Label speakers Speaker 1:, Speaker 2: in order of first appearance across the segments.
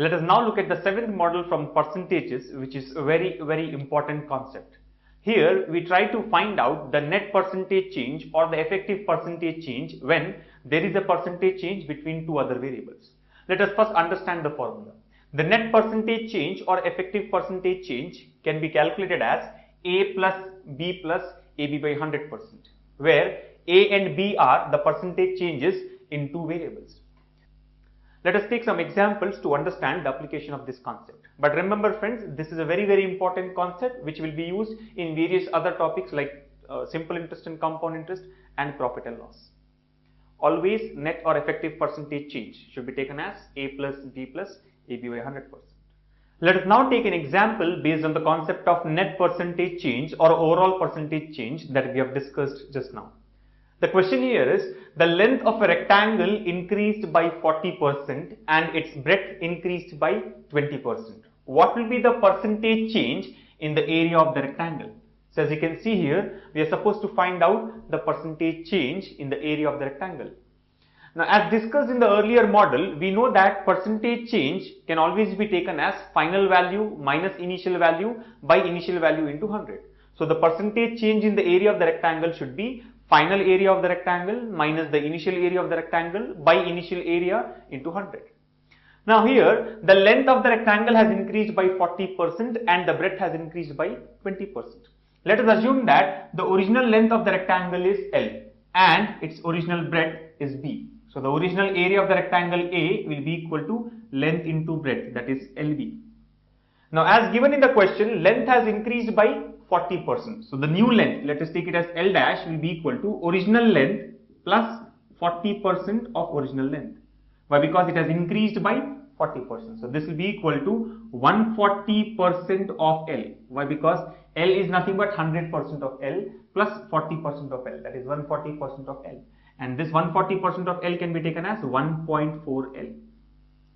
Speaker 1: Let us now look at the seventh model from percentages, which is a very important concept. Here we try to find out the net percentage change or the effective percentage change when there is a percentage change between two other variables. Let us first understand the formula. The net percentage change or effective percentage change can be calculated as A plus B plus AB by 100%, where A and B are the percentage changes in two variables. Let us take some examples to understand the application of this concept. But remember friends, this is a very important concept which will be used in various other topics like simple interest and compound interest and profit and loss. Always net or effective percentage change should be taken as A plus B plus AB by 100%. Let us now take an example based on the concept of net percentage change or overall percentage change that we have discussed just now. The question here is, the length of a rectangle increased by 40% and its breadth increased by 20%. What will be the percentage change in the area of the rectangle? So as you can see here, we are supposed to find out the percentage change in the area of the rectangle. Now as discussed in the earlier model, we know that percentage change can always be taken as final value minus initial value by initial value into 100. So the percentage change in the area of the rectangle should be final area of the rectangle minus the initial area of the rectangle by initial area into 100. Now here the length of the rectangle has increased by 40% and the breadth has increased by 20%. Let us assume that the original length of the rectangle is L and its original breadth is B. So the original area of the rectangle A will be equal to length into breadth, that is LB. Now as given in the question, length has increased by 40%. So the new length, let us take it as L dash, will be equal to original length plus 40% of original length. Why? Because it has increased by 40%. So this will be equal to 140% of L. Why? Because L is nothing but 100% of L plus 40% of L, that is 140% of L. And this 140% of L can be taken as 1.4 L.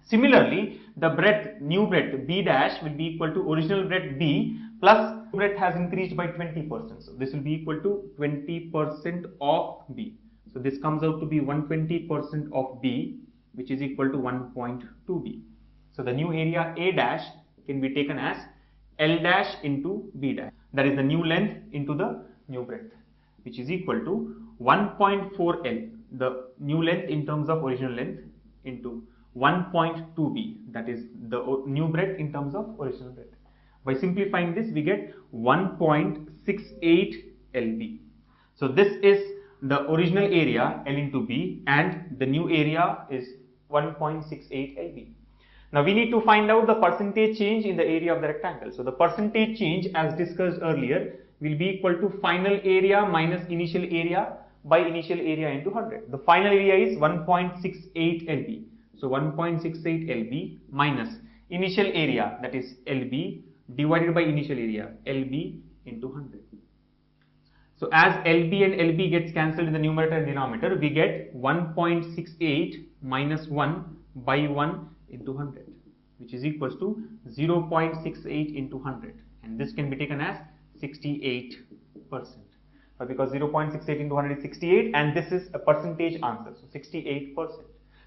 Speaker 1: Similarly, the breadth, new breadth B dash will be equal to original breadth B plus breadth has increased by 20%. So this will be equal to 20% of B. So this comes out to be 120% of B, which is equal to 1.2 B. So the new area A dash can be taken as L dash into B dash. That is the new length into the new breadth, which is equal to 1.4 L, the new length in terms of original length, into 1.2 B, that is the new breadth in terms of original breadth. By simplifying this, we get 1.68 LB. So this is the original area L into B and the new area is 1.68 LB. Now we need to find out the percentage change in the area of the rectangle. So the percentage change as discussed earlier will be equal to final area minus initial area by initial area into 100. The final area is 1.68 LB. So 1.68 LB minus initial area, that is LB, divided by initial area LB into 100. So as LB and LB gets cancelled in the numerator and denominator, we get 1.68 minus 1 by 1 into 100, which is equals to 0.68 into 100, and this can be taken as 68%. Because 0.68 into 100 is 68 and this is a percentage answer, so 68%.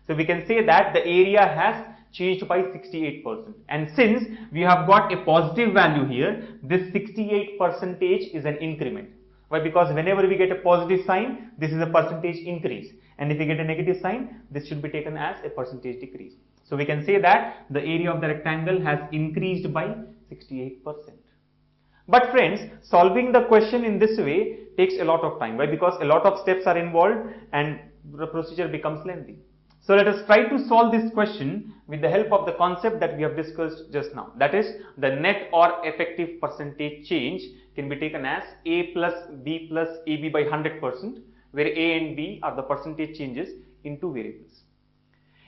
Speaker 1: So we can say that the area has changed by 68%, and since we have got a positive value here, this 68% is an increment. Why? Because whenever we get a positive sign, this is a percentage increase, and if we get a negative sign, this should be taken as a percentage decrease. So we can say that the area of the rectangle has increased by 68%. But friends, solving the question in this way takes a lot of time. Why? Because a lot of steps are involved and the procedure becomes lengthy. So let us try to solve this question with the help of the concept that we have discussed just now. That is, the net or effective percentage change can be taken as A plus B plus AB by 100%, where A and B are the percentage changes in two variables.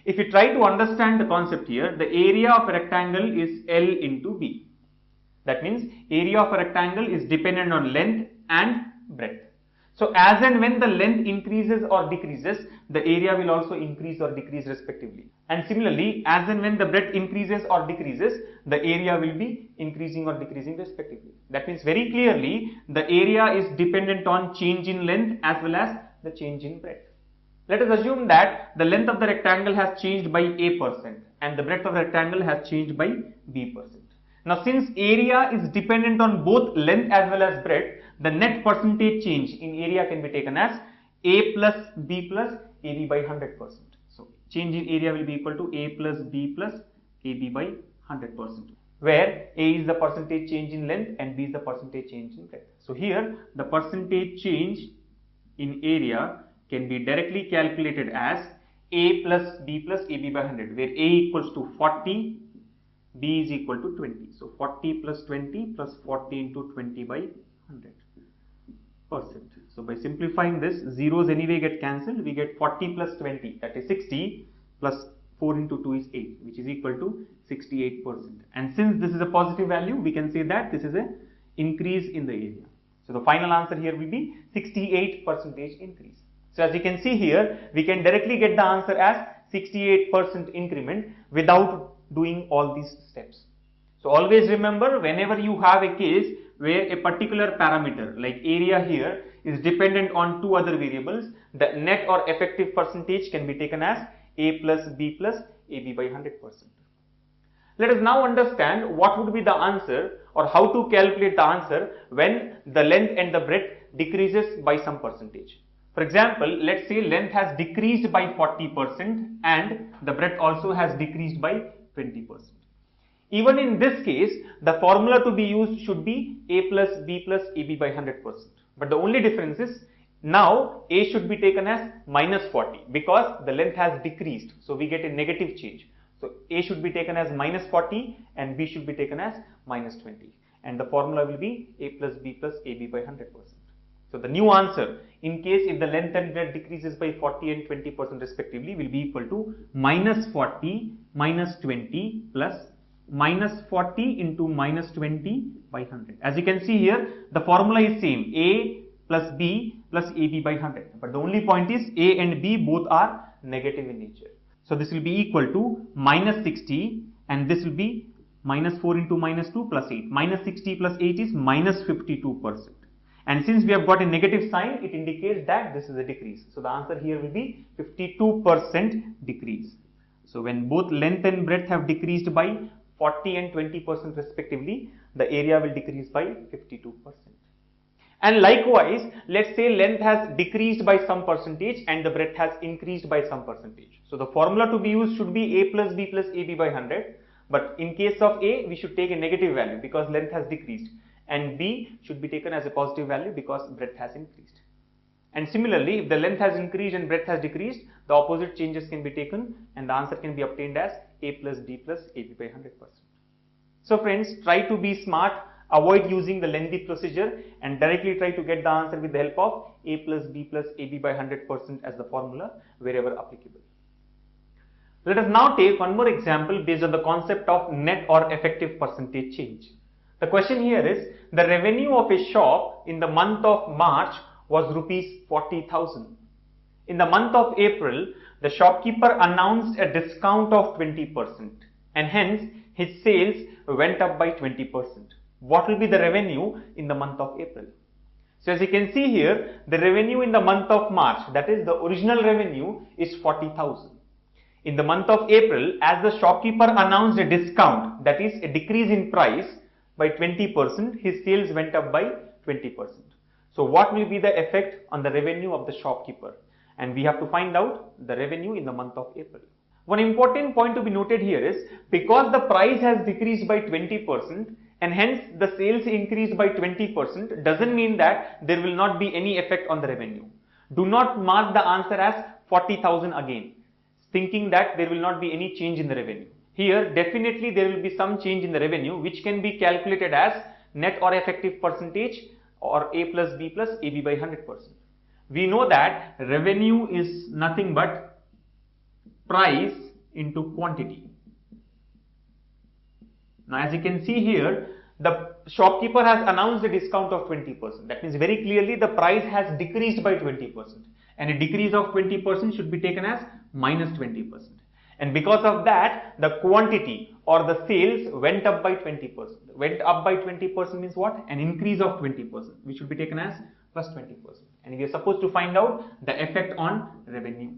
Speaker 1: If you try to understand the concept here, the area of a rectangle is L into B. That means area of a rectangle is dependent on length and breadth. So as and when the length increases or decreases, the area will also increase or decrease respectively. And similarly, as and when the breadth increases or decreases, the area will be increasing or decreasing respectively. That means very clearly the area is dependent on change in length as well as the change in breadth. Let us assume that the length of the rectangle has changed by A% and the breadth of the rectangle has changed by B%. Now since area is dependent on both length as well as breadth, the net percentage change in area can be taken as A plus B plus AB by 100%. So change in area will be equal to A plus B plus AB by 100%, where A is the percentage change in length and B is the percentage change in breadth. So here the percentage change in area can be directly calculated as A plus B plus AB by 100, where A equals to 40, B is equal to 20. So 40 plus 20 plus 40 into 20 by 100%. So by simplifying this, zeros anyway get cancelled. We get 40 plus 20, that is 60, plus 4 into 2 is 8, which is equal to 68%. And since this is a positive value, we can say that this is an increase in the area. So the final answer here will be 68% increase. So as you can see here, we can directly get the answer as 68% increment without doing all these steps. So always remember, whenever you have a case where a particular parameter like area here is dependent on two other variables, the net or effective percentage can be taken as A plus B plus AB by 100%. Let us now understand what would be the answer or how to calculate the answer when the length and the breadth decreases by some percentage. For example, let's say length has decreased by 40% and the breadth also has decreased by 20%. Even in this case, the formula to be used should be A plus B plus AB by 100%. But the only difference is now A should be taken as minus 40 because the length has decreased. So we get a negative change. So A should be taken as minus 40 and B should be taken as minus 20. And the formula will be A plus B plus AB by 100%. So the new answer, in case if the length and breadth decreases by 40 and 20% respectively, will be equal to minus 40 minus 20 plus minus 40 into minus 20 by 100. As you can see here, the formula is same, A plus B plus AB by 100. But the only point is A and B both are negative in nature. So this will be equal to minus 60 and this will be minus 4 into minus 2 plus 8. Minus 60 plus 8 is minus 52%. And since we have got a negative sign, it indicates that this is a decrease. So the answer here will be 52% decrease. So when both length and breadth have decreased by 40 and 20% respectively, the area will decrease by 52%. And likewise, let's say length has decreased by some percentage and the breadth has increased by some percentage. So the formula to be used should be A plus B plus AB by 100. But in case of A, we should take a negative value because length has decreased. And B should be taken as a positive value because breadth has increased. And similarly, if the length has increased and breadth has decreased, the opposite changes can be taken and the answer can be obtained as A plus B plus AB by 100%. So friends, try to be smart, avoid using the lengthy procedure and directly try to get the answer with the help of A plus B plus AB by 100% as the formula wherever applicable. Let us now take one more example based on the concept of net or effective percentage change. The question here is, the revenue of a shop in the month of March was rupees 40,000. In the month of April, the shopkeeper announced a discount of 20% and hence his sales went up by 20%. What will be the revenue in the month of April? So as you can see here, the revenue in the month of March, that is the original revenue, is 40,000. In the month of April, as the shopkeeper announced a discount, that is a decrease in price, by 20%, his sales went up by 20%. So what will be the effect on the revenue of the shopkeeper? And we have to find out the revenue in the month of April. One important point to be noted here is, because the price has decreased by 20% and hence the sales increased by 20% doesn't mean that there will not be any effect on the revenue. Do not mark the answer as 40,000 again, thinking that there will not be any change in the revenue. Here definitely there will be some change in the revenue which can be calculated as net or effective percentage or A plus B plus AB by 100%. We know that revenue is nothing but price into quantity. Now as you can see here, the shopkeeper has announced a discount of 20%. That means very clearly the price has decreased by 20%. And a decrease of 20% should be taken as minus 20%. And because of that, the quantity or the sales went up by 20%. Went up by 20% means what? An increase of 20%, which should be taken as plus 20%. And we are supposed to find out the effect on revenue.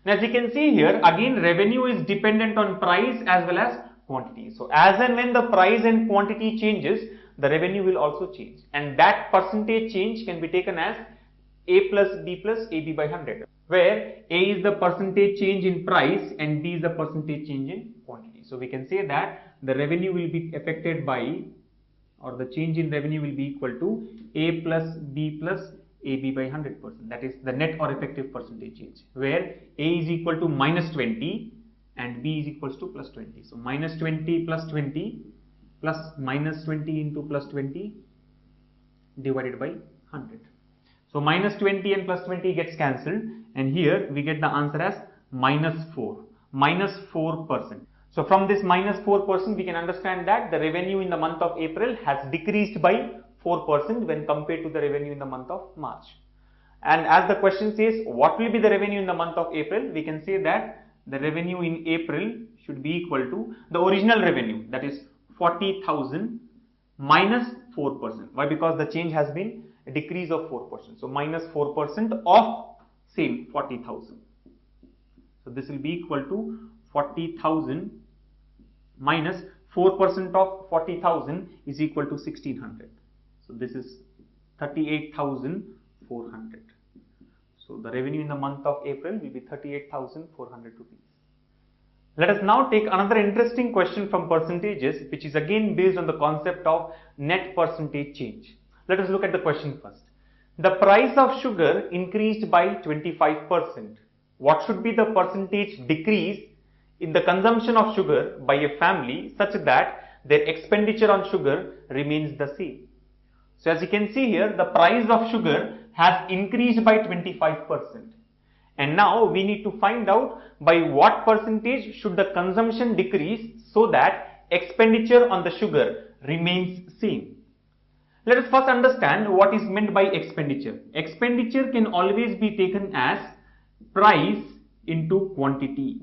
Speaker 1: Now, as you can see here, again revenue is dependent on price as well as quantity. So, as and when the price and quantity changes, the revenue will also change, and that percentage change can be taken as A plus B plus AB by 100, where A is the percentage change in price and B is the percentage change in quantity. So, we can say that the revenue will be affected by, or the change in revenue will be equal to A plus B plus AB by 100%. That is the net or effective percentage change, where A is equal to minus 20 and B is equals to plus 20. So, minus 20 plus 20 plus minus 20 into plus 20 divided by 100. So, minus 20 and plus 20 gets cancelled, and here we get the answer as minus 4, minus 4%. So, from this minus 4%, we can understand that the revenue in the month of April has decreased by 4% when compared to the revenue in the month of March. And as the question says, what will be the revenue in the month of April? We can say that the revenue in April should be equal to the original revenue, that is 40,000 minus 4%. Why? Because the change has been a decrease of 4%. So, minus 4% of same 40,000. So, this will be equal to 40,000 minus 4% of 40,000 is equal to 1600. So, this is 38,400. So, the revenue in the month of April will be 38,400 rupees. Let us now take another interesting question from percentages, which is again based on the concept of net percentage change. Let us look at the question first. The price of sugar increased by 25%. What should be the percentage decrease in the consumption of sugar by a family such that their expenditure on sugar remains the same? So, as you can see here, the price of sugar has increased by 25%. And now we need to find out by what percentage should the consumption decrease so that expenditure on the sugar remains same. Let us first understand what is meant by expenditure. Expenditure can always be taken as price into quantity.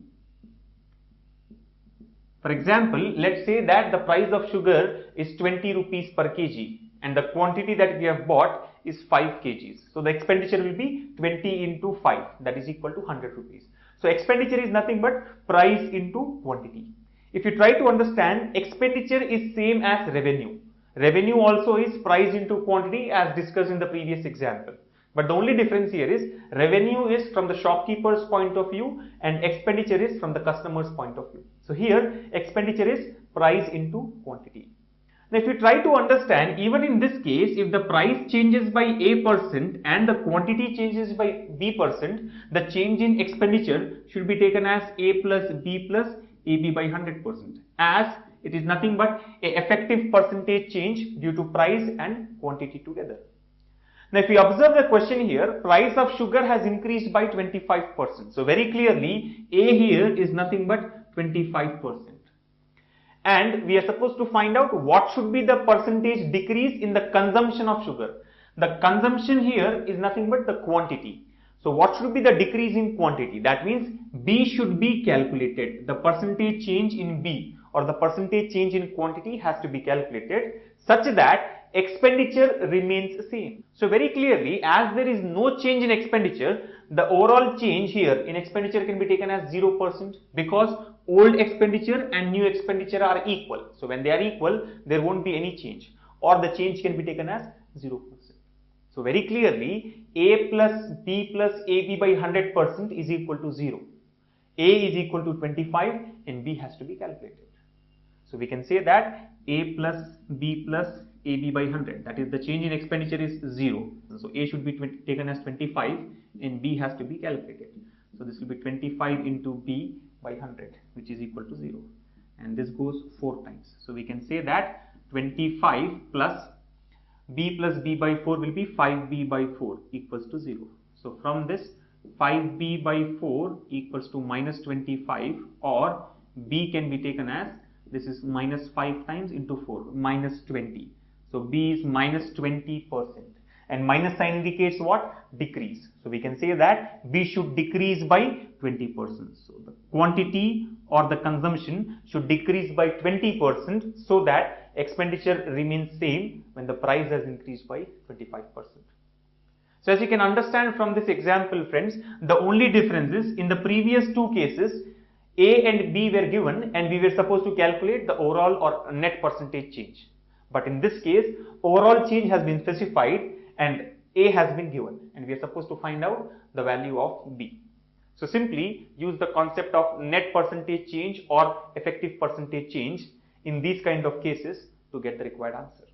Speaker 1: For example, let's say that the price of sugar is 20 rupees per kg and the quantity that we have bought is 5 kgs. So, the expenditure will be 20 into 5, that is equal to 100 rupees. So, expenditure is nothing but price into quantity. If you try to understand, expenditure is same as revenue. Revenue also is price into quantity as discussed in the previous example. But the only difference here is revenue is from the shopkeeper's point of view and expenditure is from the customer's point of view. So, here expenditure is price into quantity. Now, if you try to understand, even in this case, if the price changes by A% and the quantity changes by B%, the change in expenditure should be taken as A plus B plus AB by 100%, as it is nothing but a effective percentage change due to price and quantity together. Now, if we observe the question here, price of sugar has increased by 25%. So, very clearly, A here is nothing but 25%. And we are supposed to find out what should be the percentage decrease in the consumption of sugar. The consumption here is nothing but the quantity. So, what should be the decrease in quantity? That means B should be calculated. The percentage change in B or the percentage change in quantity has to be calculated such that expenditure remains same. So, very clearly, as there is no change in expenditure, the overall change here in expenditure can be taken as 0% because old expenditure and new expenditure are equal. So, when they are equal, there won't be any change, or the change can be taken as 0%. So, very clearly, A plus B plus AB by 100% is equal to 0. A is equal to 25 and B has to be calculated. So, we can say that A plus B plus AB by 100, that is the change in expenditure is 0. So, A should be taken as 25 and B has to be calculated. So, this will be 25 into B by 100, which is equal to 0, and this goes 4 times. So, we can say that 25 plus B by 4 will be 5B by 4 equals to 0. So, from this 5B by 4 equals to minus 25, or B can be taken as, this is minus 5 times into 4, minus 20. So, B is minus 20%, and minus sign indicates what? Decrease. So, we can say that B should decrease by 20%. So, the quantity or the consumption should decrease by 20% so that expenditure remains same when the price has increased by 25%. So as you can understand from this example, friends, the only difference is in the previous two cases, A and B were given and we were supposed to calculate the overall or net percentage change. But in this case, overall change has been specified and A has been given and we are supposed to find out the value of B. So simply use the concept of net percentage change or effective percentage change in these kind of cases to get the required answer.